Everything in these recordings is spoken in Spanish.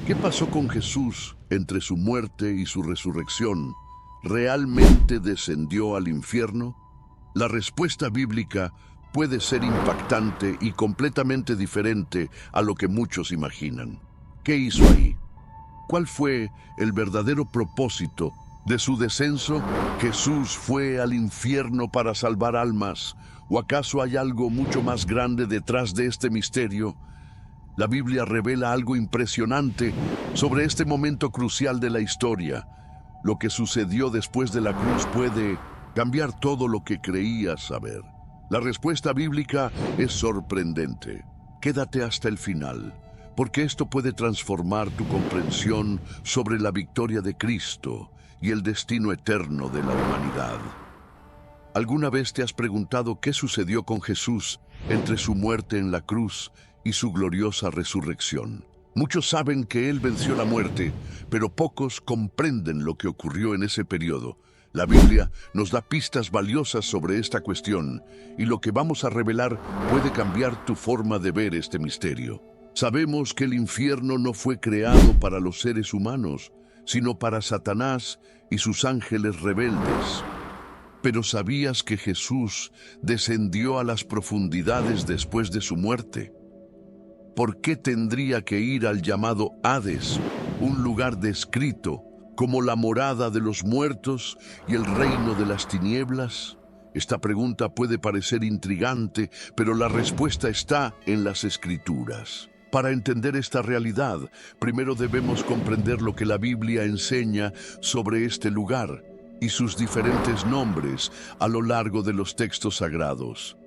¿Qué pasó con Jesús entre su muerte y su resurrección? ¿Realmente descendió al infierno? La respuesta bíblica puede ser impactante y completamente diferente a lo que muchos imaginan. ¿Qué hizo ahí? ¿Cuál fue el verdadero propósito de su descenso? ¿Jesús fue al infierno para salvar almas? ¿O acaso hay algo mucho más grande detrás de este misterio? La Biblia revela algo impresionante sobre este momento crucial de la historia. Lo que sucedió después de la cruz puede cambiar todo lo que creías saber. La respuesta bíblica es sorprendente. Quédate hasta el final, porque esto puede transformar tu comprensión sobre la victoria de Cristo y el destino eterno de la humanidad. ¿Alguna vez te has preguntado qué sucedió con Jesús entre su muerte en la cruz y su gloriosa resurrección? Muchos saben que Él venció la muerte, pero pocos comprenden lo que ocurrió en ese periodo. La Biblia nos da pistas valiosas sobre esta cuestión, y lo que vamos a revelar puede cambiar tu forma de ver este misterio. Sabemos que el infierno no fue creado para los seres humanos, sino para Satanás y sus ángeles rebeldes. Pero ¿sabías que Jesús descendió a las profundidades después de su muerte? ¿Por qué tendría que ir al llamado Hades, un lugar descrito como la morada de los muertos y el reino de las tinieblas? Esta pregunta puede parecer intrigante, pero la respuesta está en las Escrituras. Para entender esta realidad, primero debemos comprender lo que la Biblia enseña sobre este lugar y sus diferentes nombres a lo largo de los textos sagrados.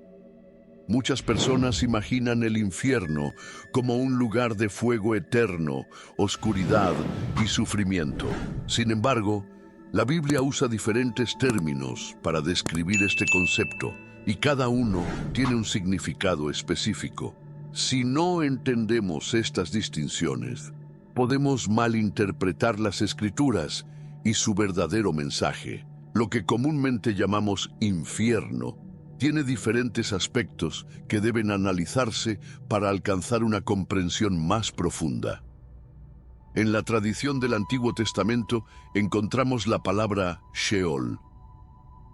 Muchas personas imaginan el infierno como un lugar de fuego eterno, oscuridad y sufrimiento. Sin embargo, la Biblia usa diferentes términos para describir este concepto, y cada uno tiene un significado específico. Si no entendemos estas distinciones, podemos malinterpretar las Escrituras y su verdadero mensaje. Lo que comúnmente llamamos infierno tiene diferentes aspectos que deben analizarse para alcanzar una comprensión más profunda. En la tradición del Antiguo Testamento encontramos la palabra Sheol.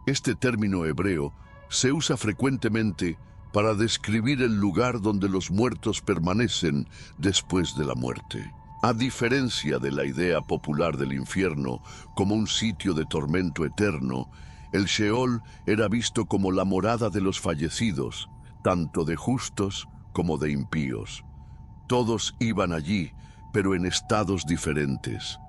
Este término hebreo se usa frecuentemente para describir el lugar donde los muertos permanecen después de la muerte. A diferencia de la idea popular del infierno como un sitio de tormento eterno, el Sheol era visto como la morada de los fallecidos, tanto de justos como de impíos. Todos iban allí, pero en estados diferentes.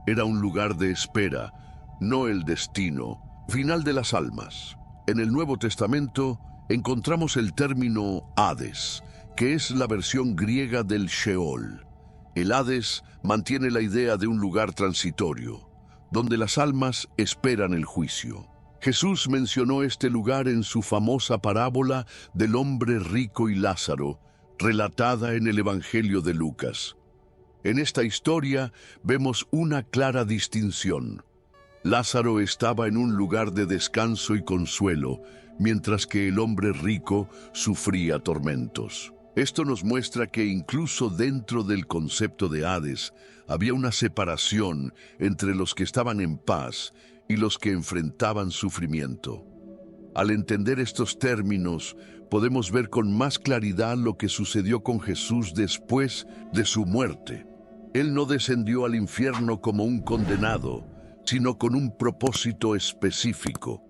Era un lugar de espera, no el destino final de las almas. En el Nuevo Testamento encontramos el término Hades, que es la versión griega del Sheol. El Hades mantiene la idea de un lugar transitorio, donde las almas esperan el juicio. Jesús mencionó este lugar en su famosa parábola del hombre rico y Lázaro, relatada en el Evangelio de Lucas. En esta historia vemos una clara distinción. Lázaro estaba en un lugar de descanso y consuelo, mientras que el hombre rico sufría tormentos. Esto nos muestra que incluso dentro del concepto de Hades había una separación entre los que estaban en paz y los que enfrentaban sufrimiento. Al entender estos términos, podemos ver con más claridad lo que sucedió con Jesús después de su muerte. Él no descendió al infierno como un condenado, sino con un propósito específico.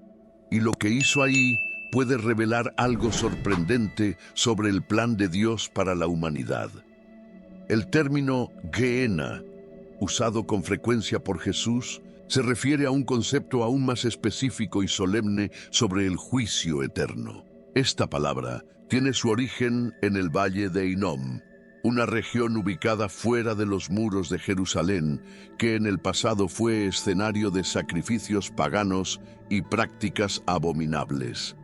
Y lo que hizo ahí puede revelar algo sorprendente sobre el plan de Dios para la humanidad. El término Gehenna, usado con frecuencia por Jesús, se refiere a un concepto aún más específico y solemne sobre el juicio eterno. Esta palabra tiene su origen en el Valle de Hinnom, una región ubicada fuera de los muros de Jerusalén, que en el pasado fue escenario de sacrificios paganos y prácticas abominables.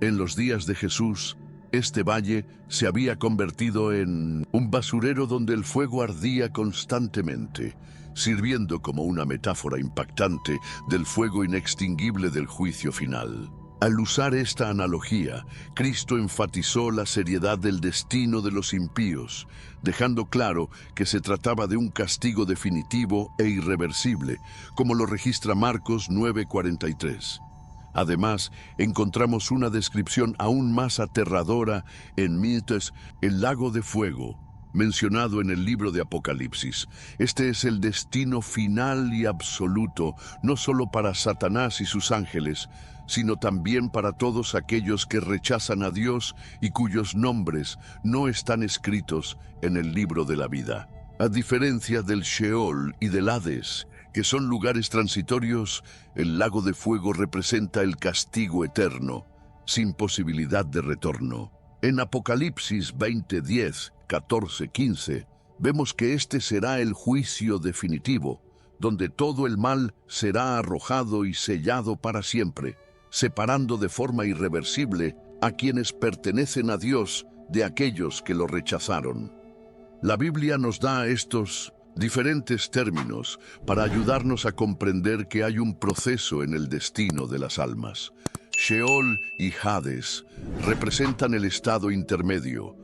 En los días de Jesús, este valle se había convertido en un basurero donde el fuego ardía constantemente, sirviendo como una metáfora impactante del fuego inextinguible del juicio final. Al usar esta analogía, Cristo enfatizó la seriedad del destino de los impíos, dejando claro que se trataba de un castigo definitivo e irreversible, como lo registra Marcos 9:43. Además, encontramos una descripción aún más aterradora en Mites, el lago de fuego, mencionado en el libro de Apocalipsis. Este es el destino final y absoluto, no solo para Satanás y sus ángeles, sino también para todos aquellos que rechazan a Dios y cuyos nombres no están escritos en el libro de la vida. A diferencia del Sheol y del Hades, que son lugares transitorios, el lago de fuego representa el castigo eterno, sin posibilidad de retorno. En Apocalipsis 20:10, 14, 15, vemos que este será el juicio definitivo, donde todo el mal será arrojado y sellado para siempre, separando de forma irreversible a quienes pertenecen a Dios de aquellos que lo rechazaron. La Biblia nos da estos diferentes términos para ayudarnos a comprender que hay un proceso en el destino de las almas. Sheol y Hades representan el estado intermedio,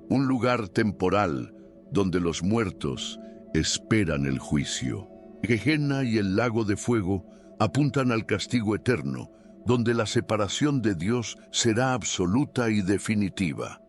un lugar temporal donde los muertos esperan el juicio. Gehenna y el lago de fuego apuntan al castigo eterno, donde la separación de Dios será absoluta y definitiva.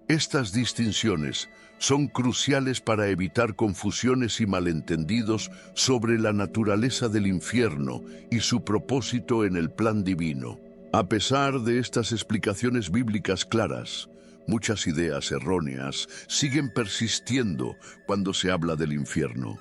Estas distinciones son cruciales para evitar confusiones y malentendidos sobre la naturaleza del infierno y su propósito en el plan divino. A pesar de estas explicaciones bíblicas claras, muchas ideas erróneas siguen persistiendo cuando se habla del infierno.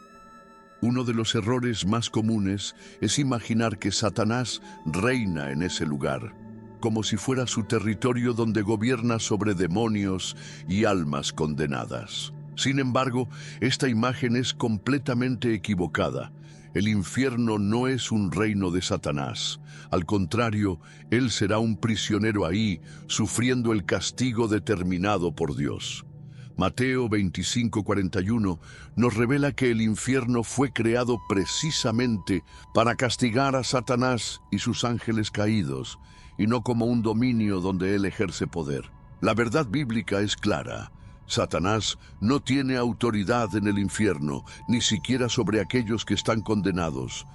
Uno de los errores más comunes es imaginar que Satanás reina en ese lugar, como si fuera su territorio donde gobierna sobre demonios y almas condenadas. Sin embargo, esta imagen es completamente equivocada. El infierno no es un reino de Satanás. Al contrario, él será un prisionero ahí, sufriendo el castigo determinado por Dios. Mateo 25:41 nos revela que el infierno fue creado precisamente para castigar a Satanás y sus ángeles caídos, y no como un dominio donde él ejerce poder. La verdad bíblica es clara. Satanás no tiene autoridad en el infierno, ni siquiera sobre aquellos que están condenados.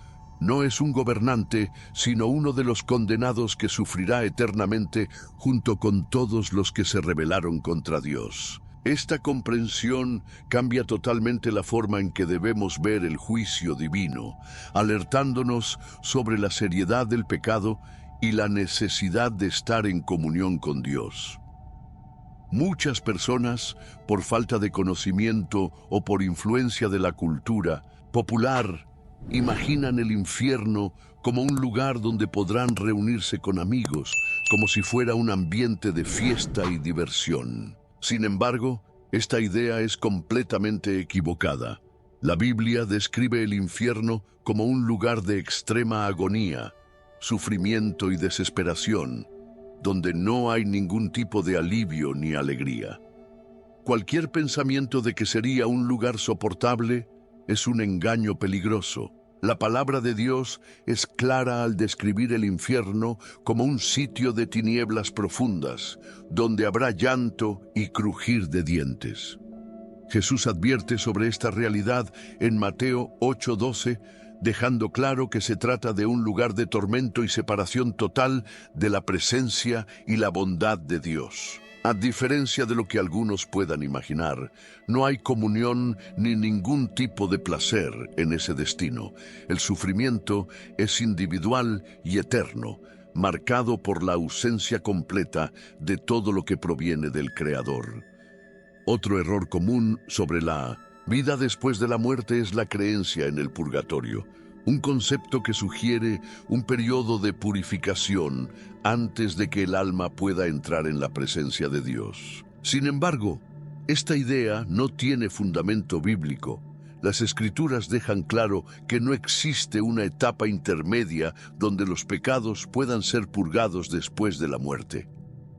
No es un gobernante, sino uno de los condenados que sufrirá eternamente junto con todos los que se rebelaron contra Dios. Esta comprensión cambia totalmente la forma en que debemos ver el juicio divino, alertándonos sobre la seriedad del pecado y la necesidad de estar en comunión con Dios. Muchas personas, por falta de conocimiento o por influencia de la cultura popular, imaginan el infierno como un lugar donde podrán reunirse con amigos, como si fuera un ambiente de fiesta y diversión. Sin embargo, esta idea es completamente equivocada. La Biblia describe el infierno como un lugar de extrema agonía, sufrimiento y desesperación, donde no hay ningún tipo de alivio ni alegría. Cualquier pensamiento de que sería un lugar soportable es un engaño peligroso. La palabra de Dios es clara al describir el infierno como un sitio de tinieblas profundas, donde habrá llanto y crujir de dientes. Jesús advierte sobre esta realidad en Mateo 8:12, dejando claro que se trata de un lugar de tormento y separación total de la presencia y la bondad de Dios. A diferencia de lo que algunos puedan imaginar, no hay comunión ni ningún tipo de placer en ese destino. El sufrimiento es individual y eterno, marcado por la ausencia completa de todo lo que proviene del Creador. Otro error común sobre la vida después de la muerte es la creencia en el purgatorio, un concepto que sugiere un periodo de purificación antes de que el alma pueda entrar en la presencia de Dios. Sin embargo, esta idea no tiene fundamento bíblico. Las Escrituras dejan claro que no existe una etapa intermedia donde los pecados puedan ser purgados después de la muerte.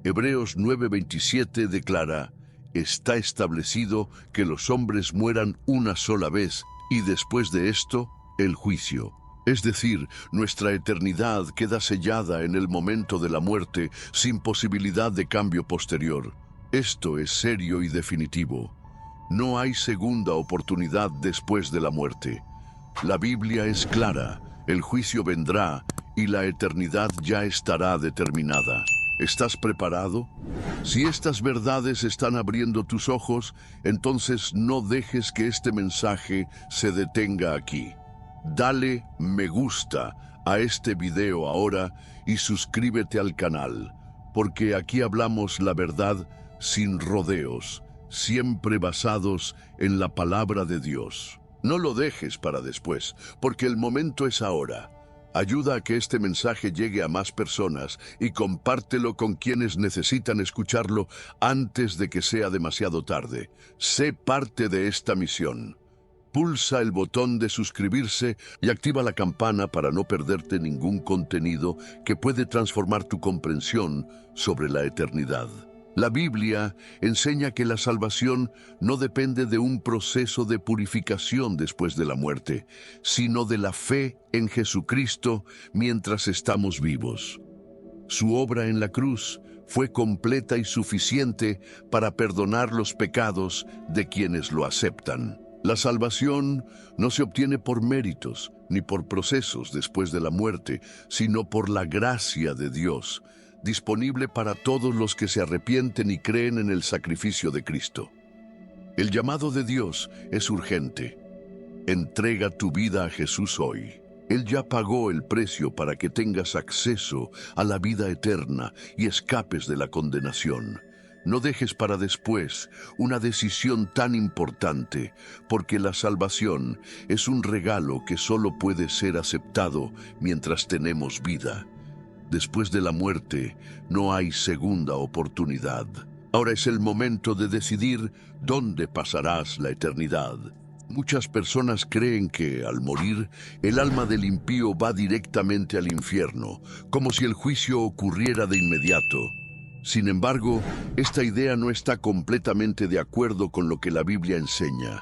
Hebreos 9:27 declara: «Está establecido que los hombres mueran una sola vez, y después de esto, el juicio». Es decir, nuestra eternidad queda sellada en el momento de la muerte sin posibilidad de cambio posterior. Esto es serio y definitivo. No hay segunda oportunidad después de la muerte. La Biblia es clara, el juicio vendrá y la eternidad ya estará determinada. ¿Estás preparado? Si estas verdades están abriendo tus ojos, entonces no dejes que este mensaje se detenga aquí. Dale me gusta a este video ahora y suscríbete al canal, porque aquí hablamos la verdad sin rodeos, siempre basados en la palabra de Dios. No lo dejes para después, porque el momento es ahora. Ayuda a que este mensaje llegue a más personas y compártelo con quienes necesitan escucharlo antes de que sea demasiado tarde. Sé parte de esta misión. Pulsa el botón de suscribirse y activa la campana para no perderte ningún contenido que puede transformar tu comprensión sobre la eternidad. La Biblia enseña que la salvación no depende de un proceso de purificación después de la muerte, sino de la fe en Jesucristo mientras estamos vivos. Su obra en la cruz fue completa y suficiente para perdonar los pecados de quienes lo aceptan. La salvación no se obtiene por méritos ni por procesos después de la muerte, sino por la gracia de Dios, disponible para todos los que se arrepienten y creen en el sacrificio de Cristo. El llamado de Dios es urgente. Entrega tu vida a Jesús hoy. Él ya pagó el precio para que tengas acceso a la vida eterna y escapes de la condenación. No dejes para después una decisión tan importante, porque la salvación es un regalo que solo puede ser aceptado mientras tenemos vida. Después de la muerte, no hay segunda oportunidad. Ahora es el momento de decidir dónde pasarás la eternidad. Muchas personas creen que, al morir, el alma del impío va directamente al infierno, como si el juicio ocurriera de inmediato. Sin embargo, esta idea no está completamente de acuerdo con lo que la Biblia enseña.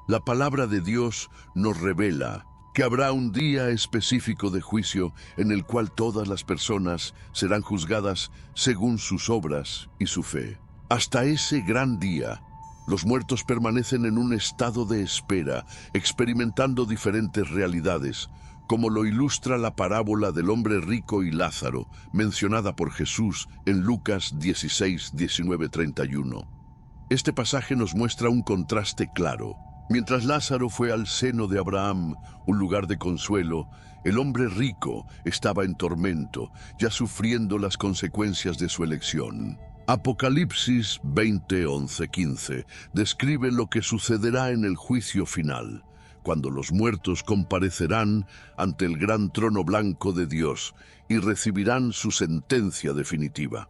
La palabra de Dios nos revela que habrá un día específico de juicio en el cual todas las personas serán juzgadas según sus obras y su fe. Hasta ese gran día, los muertos permanecen en un estado de espera, experimentando diferentes realidades, como lo ilustra la parábola del hombre rico y Lázaro, mencionada por Jesús en Lucas 16, 19, 31. Este pasaje nos muestra un contraste claro. Mientras Lázaro fue al seno de Abraham, un lugar de consuelo, el hombre rico estaba en tormento, ya sufriendo las consecuencias de su elección. Apocalipsis 20, 11, 15 describe lo que sucederá en el juicio final, cuando los muertos comparecerán ante el gran trono blanco de Dios y recibirán su sentencia definitiva.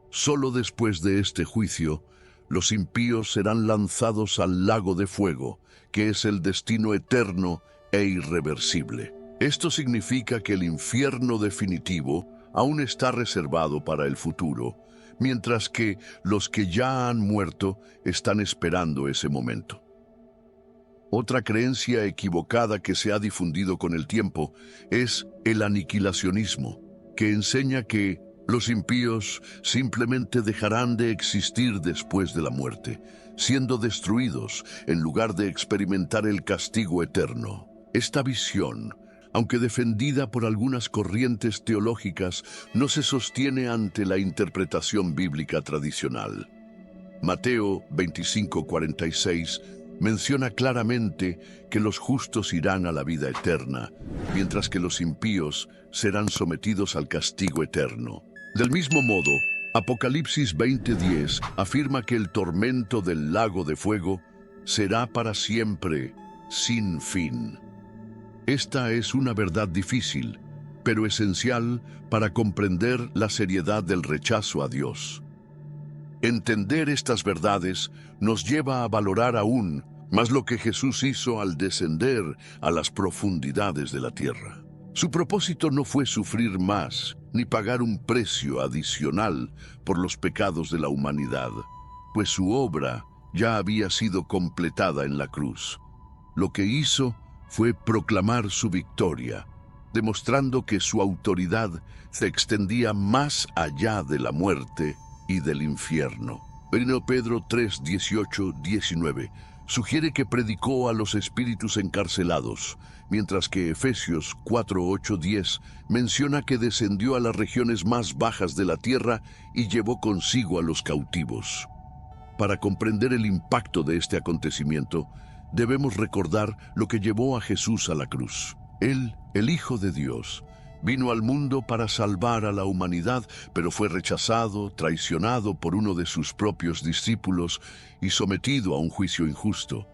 Solo después de este juicio, los impíos serán lanzados al lago de fuego, que es el destino eterno e irreversible. Esto significa que el infierno definitivo aún está reservado para el futuro, mientras que los que ya han muerto están esperando ese momento. Otra creencia equivocada que se ha difundido con el tiempo es el aniquilacionismo, que enseña que los impíos simplemente dejarán de existir después de la muerte, siendo destruidos en lugar de experimentar el castigo eterno. Esta visión, aunque defendida por algunas corrientes teológicas, no se sostiene ante la interpretación bíblica tradicional. Mateo 25:46 menciona claramente que los justos irán a la vida eterna, mientras que los impíos serán sometidos al castigo eterno. Del mismo modo, Apocalipsis 20:10 afirma que el tormento del lago de fuego será para siempre, sin fin. Esta es una verdad difícil, pero esencial para comprender la seriedad del rechazo a Dios. Entender estas verdades nos lleva a valorar aún más lo que Jesús hizo al descender a las profundidades de la tierra. Su propósito no fue sufrir más, ni pagar un precio adicional por los pecados de la humanidad, pues su obra ya había sido completada en la cruz. Lo que hizo fue proclamar su victoria, demostrando que su autoridad se extendía más allá de la muerte y del infierno. 1 Pedro 3, 18, 19 sugiere que predicó a los espíritus encarcelados, mientras que Efesios 4, 8, 10 menciona que descendió a las regiones más bajas de la tierra y llevó consigo a los cautivos. Para comprender el impacto de este acontecimiento, debemos recordar lo que llevó a Jesús a la cruz. Él, el Hijo de Dios, vino al mundo para salvar a la humanidad, pero fue rechazado, traicionado por uno de sus propios discípulos y sometido a un juicio injusto.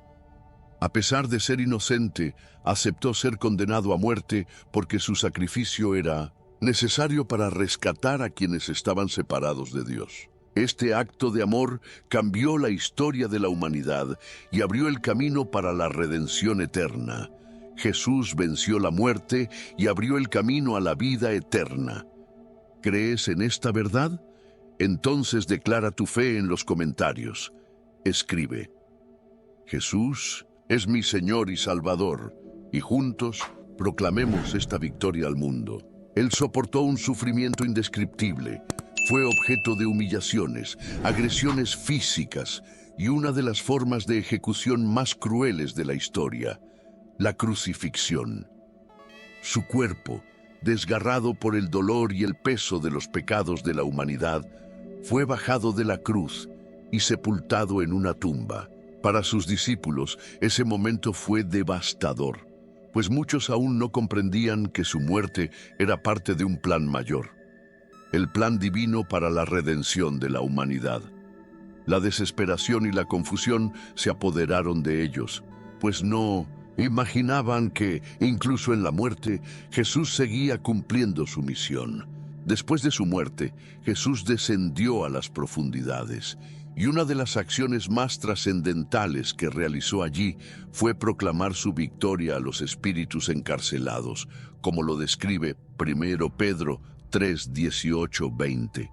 A pesar de ser inocente, aceptó ser condenado a muerte porque su sacrificio era necesario para rescatar a quienes estaban separados de Dios. Este acto de amor cambió la historia de la humanidad y abrió el camino para la redención eterna. Jesús venció la muerte y abrió el camino a la vida eterna. ¿Crees en esta verdad? Entonces declara tu fe en los comentarios. Escribe: Jesús es mi Señor y Salvador, y juntos proclamemos esta victoria al mundo. Él soportó un sufrimiento indescriptible, fue objeto de humillaciones, agresiones físicas y una de las formas de ejecución más crueles de la historia: la crucifixión. Su cuerpo, desgarrado por el dolor y el peso de los pecados de la humanidad, fue bajado de la cruz y sepultado en una tumba. Para sus discípulos, ese momento fue devastador, pues muchos aún no comprendían que su muerte era parte de un plan mayor, el plan divino para la redención de la humanidad. La desesperación y la confusión se apoderaron de ellos, pues no imaginaban que, incluso en la muerte, Jesús seguía cumpliendo su misión. Después de su muerte, Jesús descendió a las profundidades, y una de las acciones más trascendentales que realizó allí fue proclamar su victoria a los espíritus encarcelados, como lo describe 1 Pedro 3, 18, 20.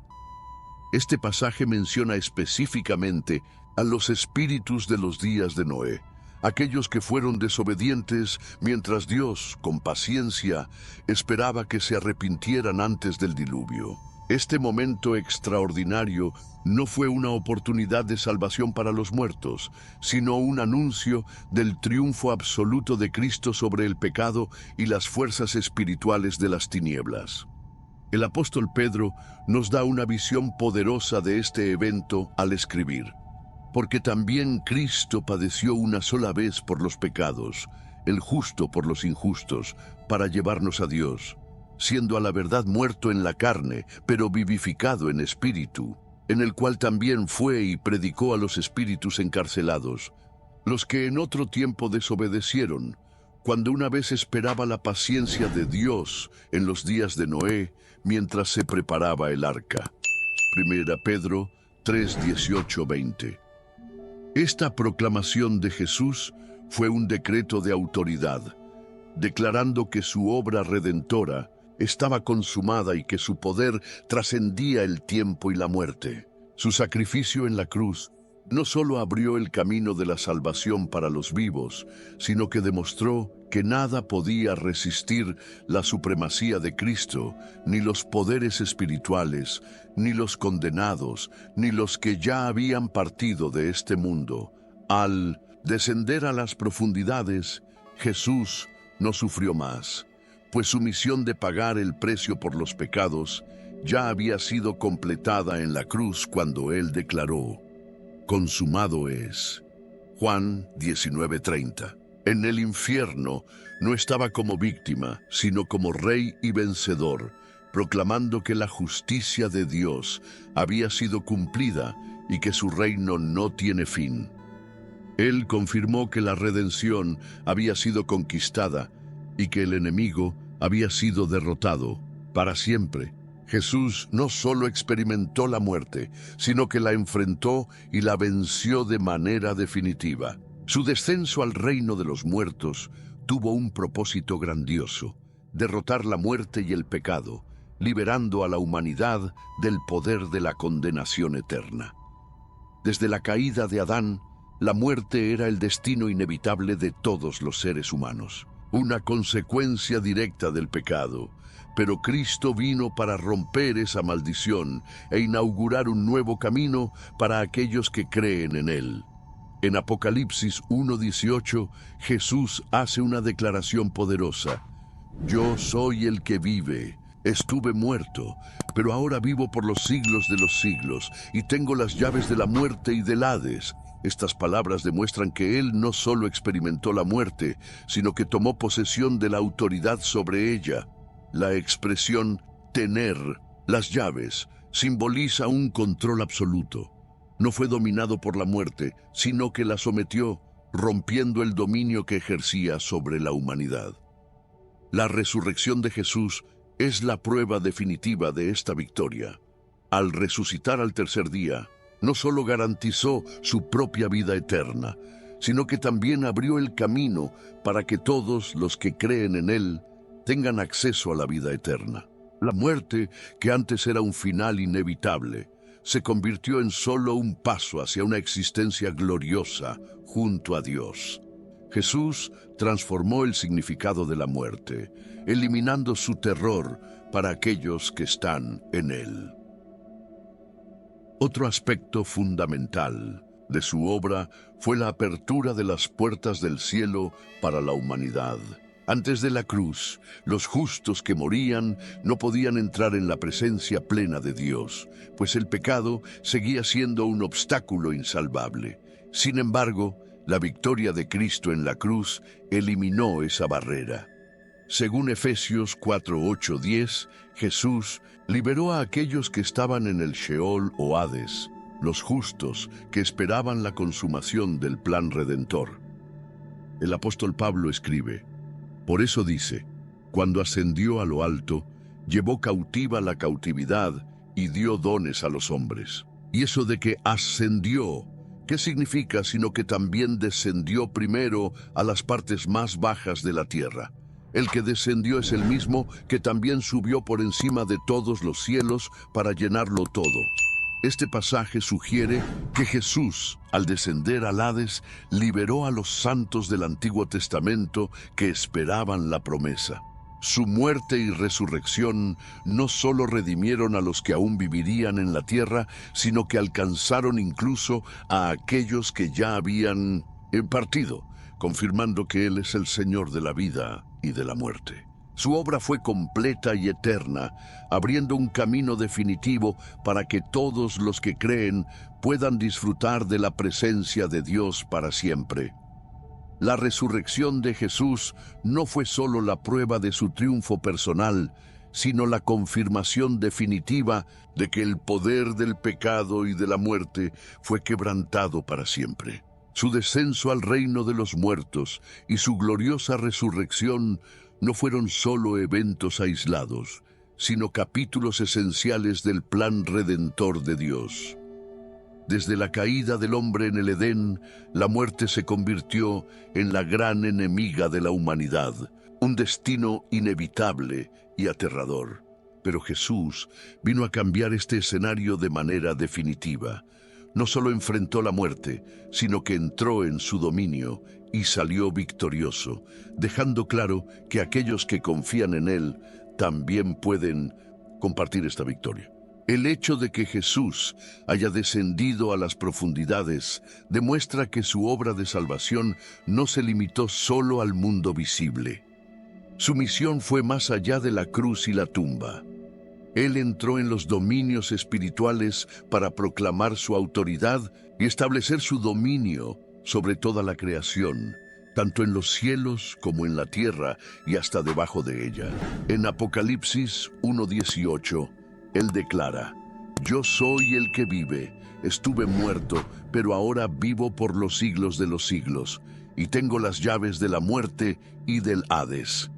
Este pasaje menciona específicamente a los espíritus de los días de Noé, aquellos que fueron desobedientes mientras Dios, con paciencia, esperaba que se arrepintieran antes del diluvio. Este momento extraordinario no fue una oportunidad de salvación para los muertos, sino un anuncio del triunfo absoluto de Cristo sobre el pecado y las fuerzas espirituales de las tinieblas. El apóstol Pedro nos da una visión poderosa de este evento al escribir: porque también Cristo padeció una sola vez por los pecados, el justo por los injustos, para llevarnos a Dios, siendo a la verdad muerto en la carne, pero vivificado en espíritu, en el cual también fue y predicó a los espíritus encarcelados, los que en otro tiempo desobedecieron, cuando una vez esperaba la paciencia de Dios en los días de Noé, mientras se preparaba el arca. 1 Pedro 3, 18, 20. Esta proclamación de Jesús fue un decreto de autoridad, declarando que su obra redentora estaba consumada y que su poder trascendía el tiempo y la muerte. Su sacrificio en la cruz no solo abrió el camino de la salvación para los vivos, sino que demostró que nada podía resistir la supremacía de Cristo, ni los poderes espirituales, ni los condenados, ni los que ya habían partido de este mundo. Al descender a las profundidades, Jesús no sufrió más, pues su misión de pagar el precio por los pecados ya había sido completada en la cruz cuando Él declaró: consumado es. Juan 19:30. En el infierno no estaba como víctima, sino como rey y vencedor, proclamando que la justicia de Dios había sido cumplida y que su reino no tiene fin. Él confirmó que la redención había sido conquistada y que el enemigo había sido derrotado para siempre. Jesús no solo experimentó la muerte, sino que la enfrentó y la venció de manera definitiva. Su descenso al reino de los muertos tuvo un propósito grandioso: derrotar la muerte y el pecado, liberando a la humanidad del poder de la condenación eterna. Desde la caída de Adán, la muerte era el destino inevitable de todos los seres humanos. una consecuencia directa del pecado. Pero Cristo vino para romper esa maldición e inaugurar un nuevo camino para aquellos que creen en Él. En Apocalipsis 1:18, Jesús hace una declaración poderosa. Yo soy el que vive. Estuve muerto, pero ahora vivo por los siglos de los siglos, y tengo las llaves de la muerte y del Hades. Estas palabras demuestran que Él no solo experimentó la muerte, sino que tomó posesión de la autoridad sobre ella. La expresión tener las llaves simboliza un control absoluto. No fue dominado por la muerte, sino que la sometió, rompiendo el dominio que ejercía sobre la humanidad. La resurrección de Jesús es la prueba definitiva de esta victoria. Al resucitar al tercer día, no solo garantizó su propia vida eterna, sino que también abrió el camino para que todos los que creen en Él tengan acceso a la vida eterna. La muerte, que antes era un final inevitable, se convirtió en solo un paso hacia una existencia gloriosa junto a Dios. Jesús transformó el significado de la muerte, eliminando su terror para aquellos que están en Él. Otro aspecto fundamental de su obra fue la apertura de las puertas del cielo para la humanidad. Antes de la cruz, los justos que morían no podían entrar en la presencia plena de Dios, pues el pecado seguía siendo un obstáculo insalvable. Sin embargo, la victoria de Cristo en la cruz eliminó esa barrera. Según Efesios 4:8-10, Jesús liberó a aquellos que estaban en el Sheol o Hades, los justos que esperaban la consumación del plan redentor. El apóstol Pablo escribe: por eso dice, cuando ascendió a lo alto, llevó cautiva la cautividad y dio dones a los hombres. Y eso de que ascendió, ¿qué significa sino que también descendió primero a las partes más bajas de la tierra? El que descendió es el mismo que también subió por encima de todos los cielos para llenarlo todo. Este pasaje sugiere que Jesús, al descender al Hades, liberó a los santos del Antiguo Testamento que esperaban la promesa. Su muerte y resurrección no solo redimieron a los que aún vivirían en la tierra, sino que alcanzaron incluso a aquellos que ya habían partido, confirmando que Él es el Señor de la vida y de la muerte. Su obra fue completa y eterna, abriendo un camino definitivo para que todos los que creen puedan disfrutar de la presencia de Dios para siempre. La resurrección de Jesús no fue solo la prueba de su triunfo personal, sino la confirmación definitiva de que el poder del pecado y de la muerte fue quebrantado para siempre. Su descenso al reino de los muertos y su gloriosa resurrección no fueron solo eventos aislados, sino capítulos esenciales del plan redentor de Dios. Desde la caída del hombre en el Edén, la muerte se convirtió en la gran enemiga de la humanidad, un destino inevitable y aterrador. Pero Jesús vino a cambiar este escenario de manera definitiva. No solo enfrentó la muerte, sino que entró en su dominio y salió victorioso, dejando claro que aquellos que confían en Él también pueden compartir esta victoria. El hecho de que Jesús haya descendido a las profundidades demuestra que su obra de salvación no se limitó solo al mundo visible. Su misión fue más allá de la cruz y la tumba. Él entró en los dominios espirituales para proclamar su autoridad y establecer su dominio sobre toda la creación, tanto en los cielos como en la tierra y hasta debajo de ella. En Apocalipsis 1:18, Él declara: yo soy el que vive, estuve muerto, pero ahora vivo por los siglos de los siglos, y tengo las llaves de la muerte y del Hades.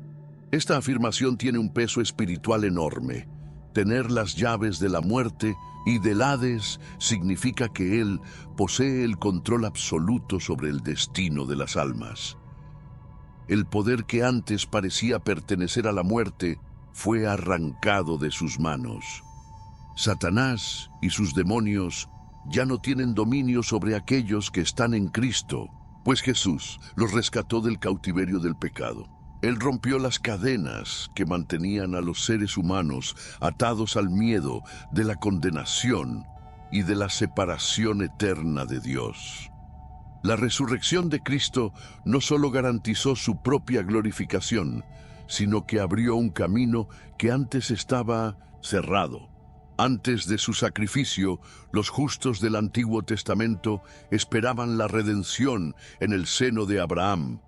Esta afirmación tiene un peso espiritual enorme. Tener las llaves de la muerte y del Hades significa que Él posee el control absoluto sobre el destino de las almas. El poder que antes parecía pertenecer a la muerte fue arrancado de sus manos. Satanás y sus demonios ya no tienen dominio sobre aquellos que están en Cristo, pues Jesús los rescató del cautiverio del pecado. Él rompió las cadenas que mantenían a los seres humanos atados al miedo de la condenación y de la separación eterna de Dios. La resurrección de Cristo no solo garantizó su propia glorificación, sino que abrió un camino que antes estaba cerrado. Antes de su sacrificio, los justos del Antiguo Testamento esperaban la redención en el seno de Abraham,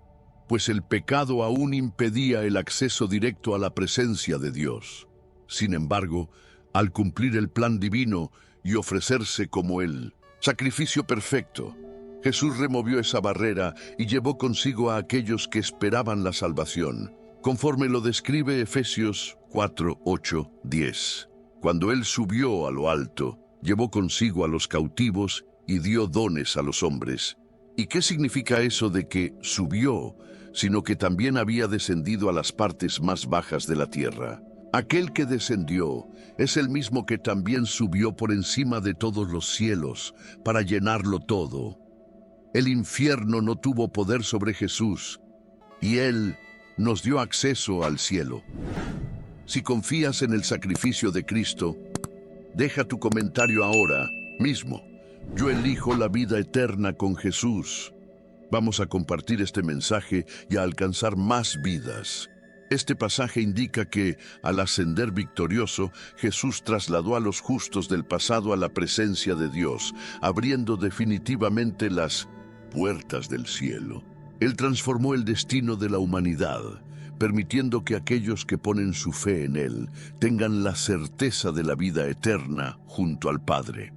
pues el pecado aún impedía el acceso directo a la presencia de Dios. Sin embargo, al cumplir el plan divino y ofrecerse como el sacrificio perfecto, Jesús removió esa barrera y llevó consigo a aquellos que esperaban la salvación, conforme lo describe Efesios 4, 8, 10. Cuando Él subió a lo alto, llevó consigo a los cautivos y dio dones a los hombres. ¿Y qué significa eso de que subió, sino que también había descendido a las partes más bajas de la tierra? Aquel que descendió es el mismo que también subió por encima de todos los cielos para llenarlo todo. El infierno no tuvo poder sobre Jesús y Él nos dio acceso al cielo. Si confías en el sacrificio de Cristo, deja tu comentario ahora mismo. Yo elijo la vida eterna con Jesús. Vamos a compartir este mensaje y a alcanzar más vidas. Este pasaje indica que, al ascender victorioso, Jesús trasladó a los justos del pasado a la presencia de Dios, abriendo definitivamente las puertas del cielo. Él transformó el destino de la humanidad, permitiendo que aquellos que ponen su fe en Él tengan la certeza de la vida eterna junto al Padre.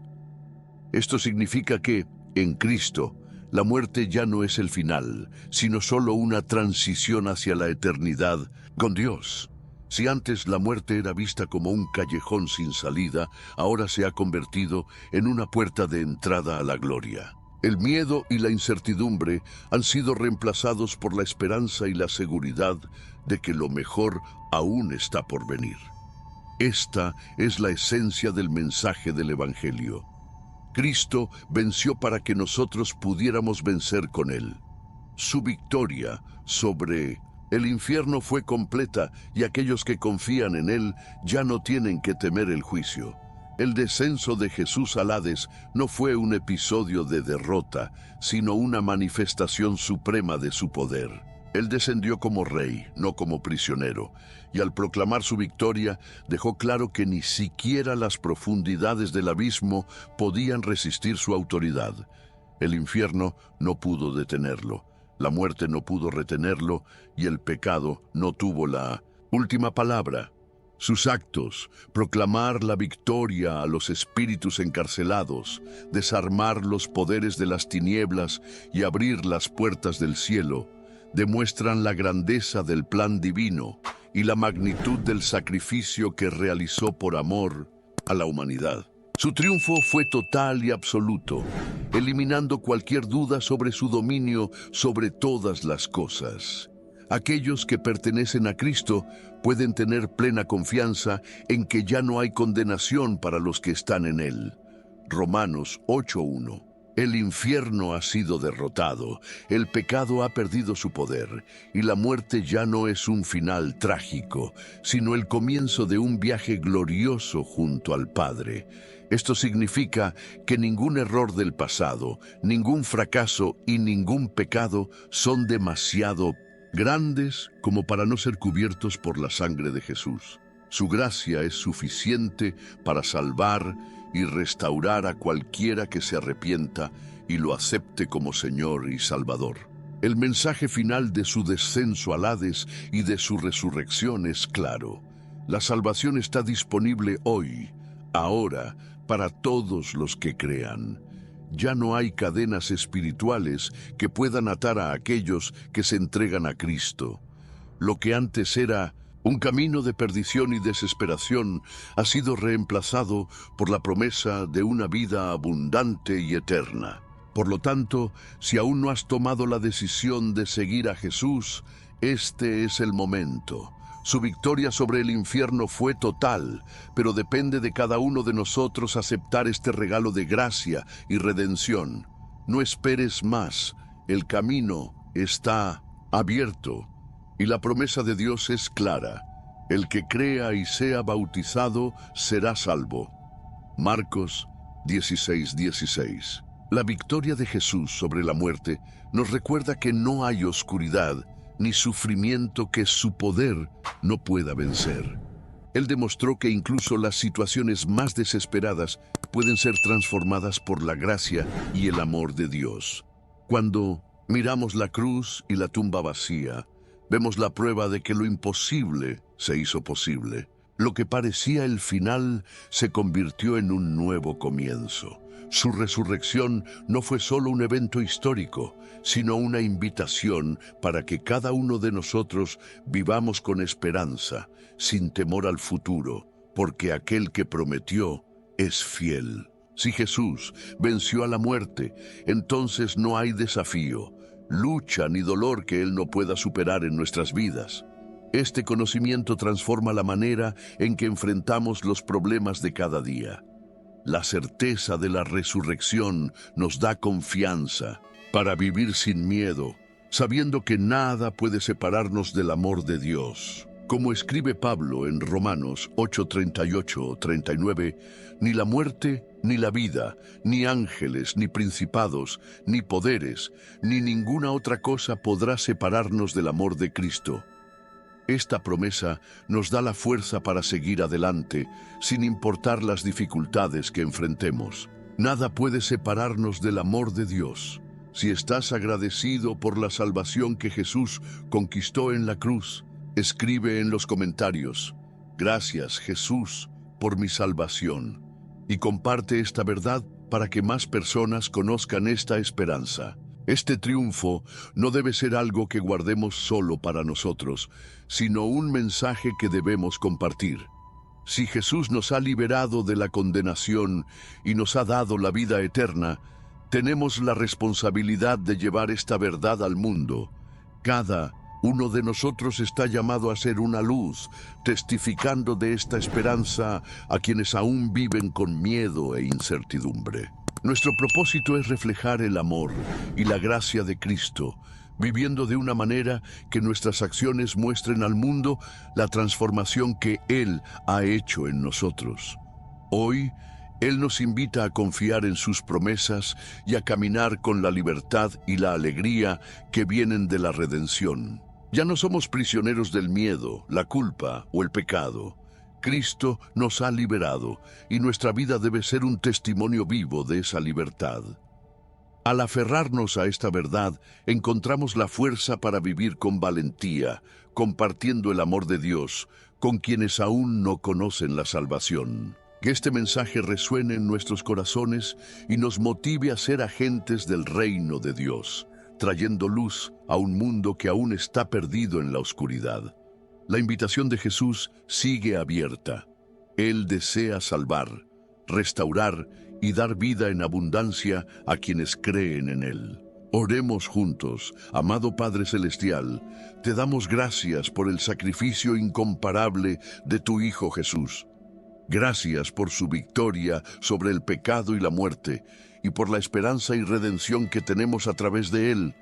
Esto significa que, en Cristo, la muerte ya no es el final, sino solo una transición hacia la eternidad con Dios. Si antes la muerte era vista como un callejón sin salida, ahora se ha convertido en una puerta de entrada a la gloria. El miedo y la incertidumbre han sido reemplazados por la esperanza y la seguridad de que lo mejor aún está por venir. Esta es la esencia del mensaje del Evangelio. Cristo venció para que nosotros pudiéramos vencer con Él. Su victoria sobre el infierno fue completa y aquellos que confían en Él ya no tienen que temer el juicio. El descenso de Jesús al Hades no fue un episodio de derrota, sino una manifestación suprema de su poder. Él descendió como rey, no como prisionero, y al proclamar su victoria, dejó claro que ni siquiera las profundidades del abismo podían resistir su autoridad. El infierno no pudo detenerlo, la muerte no pudo retenerlo, y el pecado no tuvo la última palabra. Sus actos, proclamar la victoria a los espíritus encarcelados, desarmar los poderes de las tinieblas y abrir las puertas del cielo, demuestran la grandeza del plan divino y la magnitud del sacrificio que realizó por amor a la humanidad. Su triunfo fue total y absoluto, eliminando cualquier duda sobre su dominio sobre todas las cosas. Aquellos que pertenecen a Cristo pueden tener plena confianza en que ya no hay condenación para los que están en Él. Romanos 8:1. El infierno ha sido derrotado, el pecado ha perdido su poder, y la muerte ya no es un final trágico, sino el comienzo de un viaje glorioso junto al Padre. Esto significa que ningún error del pasado, ningún fracaso y ningún pecado son demasiado grandes como para no ser cubiertos por la sangre de Jesús. Su gracia es suficiente para salvar y restaurar a cualquiera que se arrepienta y lo acepte como Señor y Salvador. El mensaje final de su descenso al Hades y de su resurrección es claro. La salvación está disponible hoy, ahora, para todos los que crean. Ya no hay cadenas espirituales que puedan atar a aquellos que se entregan a Cristo. Lo que antes era un camino de perdición y desesperación ha sido reemplazado por la promesa de una vida abundante y eterna. Por lo tanto, si aún no has tomado la decisión de seguir a Jesús, este es el momento. Su victoria sobre el infierno fue total, pero depende de cada uno de nosotros aceptar este regalo de gracia y redención. No esperes más, el camino está abierto. Y la promesa de Dios es clara: el que crea y sea bautizado será salvo. Marcos 16:16. La victoria de Jesús sobre la muerte nos recuerda que no hay oscuridad ni sufrimiento que su poder no pueda vencer. Él demostró que incluso las situaciones más desesperadas pueden ser transformadas por la gracia y el amor de Dios. Cuando miramos la cruz y la tumba vacía, vemos la prueba de que lo imposible se hizo posible. Lo que parecía el final se convirtió en un nuevo comienzo. Su resurrección no fue solo un evento histórico, sino una invitación para que cada uno de nosotros vivamos con esperanza, sin temor al futuro, porque aquel que prometió es fiel. Si Jesús venció a la muerte, entonces no hay desafío, lucha ni dolor que Él no pueda superar en nuestras vidas. Este conocimiento transforma la manera en que enfrentamos los problemas de cada día. La certeza de la resurrección nos da confianza para vivir sin miedo, sabiendo que nada puede separarnos del amor de Dios. Como escribe Pablo en Romanos 8:38-39, ni la muerte, ni la vida, ni ángeles, ni principados, ni poderes, ni ninguna otra cosa podrá separarnos del amor de Cristo. Esta promesa nos da la fuerza para seguir adelante, sin importar las dificultades que enfrentemos. Nada puede separarnos del amor de Dios. Si estás agradecido por la salvación que Jesús conquistó en la cruz, escribe en los comentarios: "Gracias, Jesús, por mi salvación", y comparte esta verdad para que más personas conozcan esta esperanza. Este triunfo no debe ser algo que guardemos solo para nosotros, sino un mensaje que debemos compartir. Si Jesús nos ha liberado de la condenación y nos ha dado la vida eterna, tenemos la responsabilidad de llevar esta verdad al mundo. Cada uno de nosotros está llamado a ser una luz, testificando de esta esperanza a quienes aún viven con miedo e incertidumbre. Nuestro propósito es reflejar el amor y la gracia de Cristo, viviendo de una manera que nuestras acciones muestren al mundo la transformación que Él ha hecho en nosotros. Hoy, Él nos invita a confiar en sus promesas y a caminar con la libertad y la alegría que vienen de la redención. Ya no somos prisioneros del miedo, la culpa o el pecado. Cristo nos ha liberado y nuestra vida debe ser un testimonio vivo de esa libertad. Al aferrarnos a esta verdad, encontramos la fuerza para vivir con valentía, compartiendo el amor de Dios con quienes aún no conocen la salvación. Que este mensaje resuene en nuestros corazones y nos motive a ser agentes del reino de Dios, trayendo luz a un mundo que aún está perdido en la oscuridad. La invitación de Jesús sigue abierta. Él desea salvar, restaurar y dar vida en abundancia a quienes creen en Él. Oremos juntos. Amado Padre Celestial, te damos gracias por el sacrificio incomparable de tu Hijo Jesús. Gracias por su victoria sobre el pecado y la muerte, y por la esperanza y redención que tenemos a través de Él.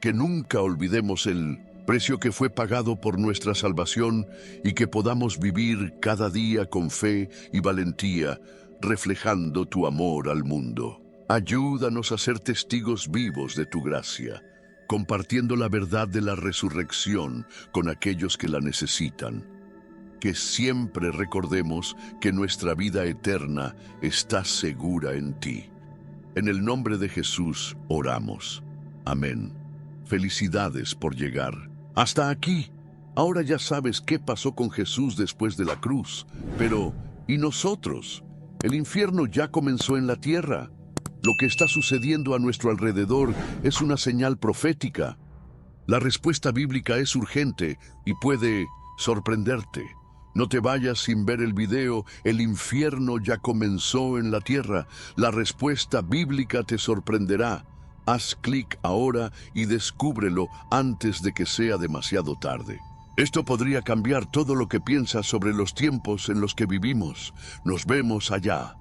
Que nunca olvidemos el precio que fue pagado por nuestra salvación y que podamos vivir cada día con fe y valentía, reflejando tu amor al mundo. Ayúdanos a ser testigos vivos de tu gracia, compartiendo la verdad de la resurrección con aquellos que la necesitan. Que siempre recordemos que nuestra vida eterna está segura en ti. En el nombre de Jesús oramos. Amén. Felicidades por llegar hasta aquí. Ahora ya sabes qué pasó con Jesús después de la cruz. Pero, ¿y nosotros? El infierno ya comenzó en la tierra. Lo que está sucediendo a nuestro alrededor es una señal profética. La respuesta bíblica es urgente y puede sorprenderte. No te vayas sin ver el video "El infierno ya comenzó en la tierra". La respuesta bíblica te sorprenderá. Haz clic ahora y descúbrelo antes de que sea demasiado tarde. Esto podría cambiar todo lo que piensas sobre los tiempos en los que vivimos. Nos vemos allá.